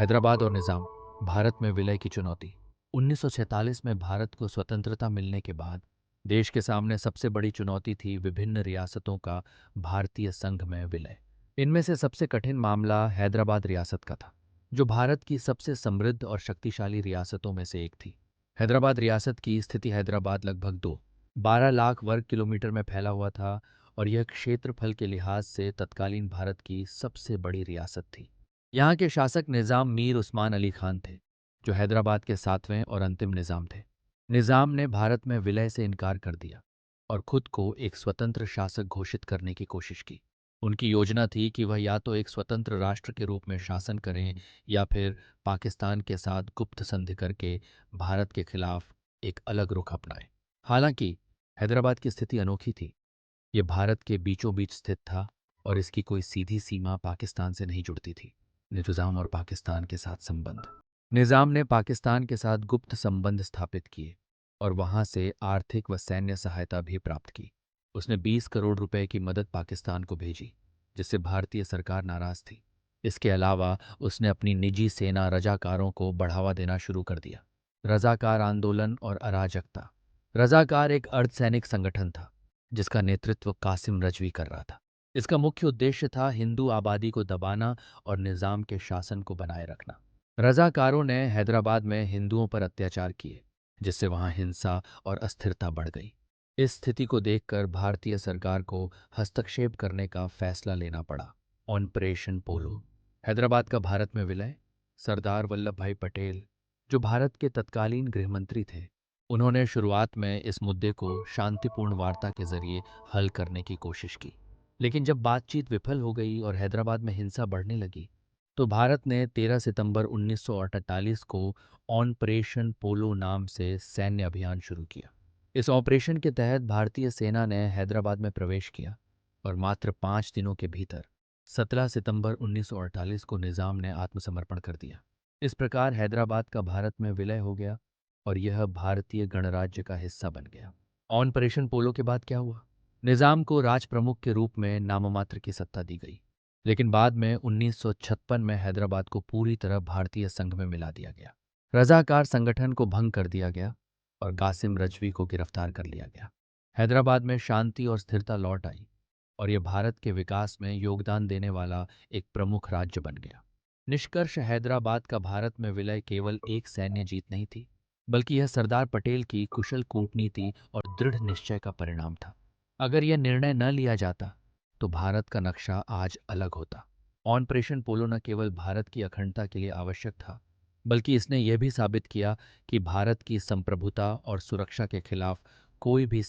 हैदराबाद और निज़ाम, भारत में विलय की चुनौती। 1947 में भारत को स्वतंत्रता मिलने के बाद देश के सामने सबसे बड़ी चुनौती थी विभिन्न रियासतों का भारतीय संघ में विलय। इनमें से सबसे कठिन मामला हैदराबाद रियासत का था, जो भारत की सबसे समृद्ध और शक्तिशाली रियासतों में से एक थी। हैदराबाद रियासत की स्थिति हैदराबाद लगभग 12 लाख वर्ग किलोमीटर में फैला हुआ था और यह क्षेत्रफल के लिहाज से तत्कालीन भारत की सबसे बड़ी रियासत थी। यहाँ के शासक निज़ाम मीर उस्मान अली खान थे, जो हैदराबाद के 7वें और अंतिम निज़ाम थे। निज़ाम ने भारत में विलय से इनकार कर दिया और खुद को एक स्वतंत्र शासक घोषित करने की कोशिश की। उनकी योजना थी कि वह या तो एक स्वतंत्र राष्ट्र के रूप में शासन करें या फिर पाकिस्तान के साथ गुप्त संधि करके भारत के खिलाफ एक अलग रुख अपनाएं। हालांकि हैदराबाद की स्थिति अनोखी थी। ये भारत के बीचों बीच स्थित था और इसकी कोई सीधी सीमा पाकिस्तान से नहीं जुड़ती थी। निज़ाम और पाकिस्तान के साथ संबंध। निज़ाम ने पाकिस्तान के साथ गुप्त संबंध स्थापित किए और वहां से आर्थिक व सैन्य सहायता भी प्राप्त की। उसने 20 करोड़ रुपए की मदद पाकिस्तान को भेजी, जिससे भारतीय सरकार नाराज थी। इसके अलावा उसने अपनी निजी सेना रजाकारों को बढ़ावा देना शुरू कर दिया। रजाकार आंदोलन और अराजकता। रजाकार एक अर्धसैनिक संगठन था, जिसका नेतृत्व कासिम रजवी कर रहा था। इसका मुख्य उद्देश्य था हिंदू आबादी को दबाना और निज़ाम के शासन को बनाए रखना। रज़ाकारों ने हैदराबाद में हिंदुओं पर अत्याचार किए, जिससे वहां हिंसा और अस्थिरता बढ़ गई। इस स्थिति को देखकर भारतीय सरकार को हस्तक्षेप करने का फैसला लेना पड़ा। ऑपरेशन पोलो। हैदराबाद का भारत में विलय। सरदार वल्लभ भाई पटेल, जो भारत के तत्कालीन गृहमंत्री थे, उन्होंने शुरुआत में इस मुद्दे को शांतिपूर्ण वार्ता के जरिए हल करने की कोशिश की। लेकिन जब बातचीत विफल हो गई और हैदराबाद में हिंसा बढ़ने लगी, तो भारत ने 13 सितंबर 1948 को ऑपरेशन पोलो नाम से सैन्य अभियान शुरू किया। इस ऑपरेशन के तहत भारतीय सेना ने हैदराबाद में प्रवेश किया और मात्र 5 दिनों के भीतर 17 सितंबर 1948 को निज़ाम ने आत्मसमर्पण कर दिया। इस प्रकार हैदराबाद का भारत में विलय हो गया और यह भारतीय गणराज्य का हिस्सा बन गया। ऑपरेशन पोलो के बाद क्या हुआ? निज़ाम को राज प्रमुख के रूप में नाममात्र की सत्ता दी गई, लेकिन बाद में 1956 में हैदराबाद को पूरी तरह भारतीय संघ में मिला दिया गया। रजाकार संगठन को भंग कर दिया गया और कासिम रजवी को गिरफ्तार कर लिया गया। हैदराबाद में शांति और स्थिरता लौट आई और यह भारत के विकास में योगदान देने वाला एक प्रमुख राज्य बन गया। निष्कर्ष, हैदराबाद का भारत में विलय केवल एक सैन्य जीत नहीं थी, बल्कि यह सरदार पटेल की कुशल कूटनीति और दृढ़ निश्चय का परिणाम था। अगर यह निर्णय न लिया जाता, तो भारत का नक्शा आज अलग होता। ऑपरेशन पोलो न केवल भारत की अखंडता के लिए आवश्यक था, बल्कि इसने यह भी साबित किया कि भारत की संप्रभुता और सुरक्षा के खिलाफ कोई भी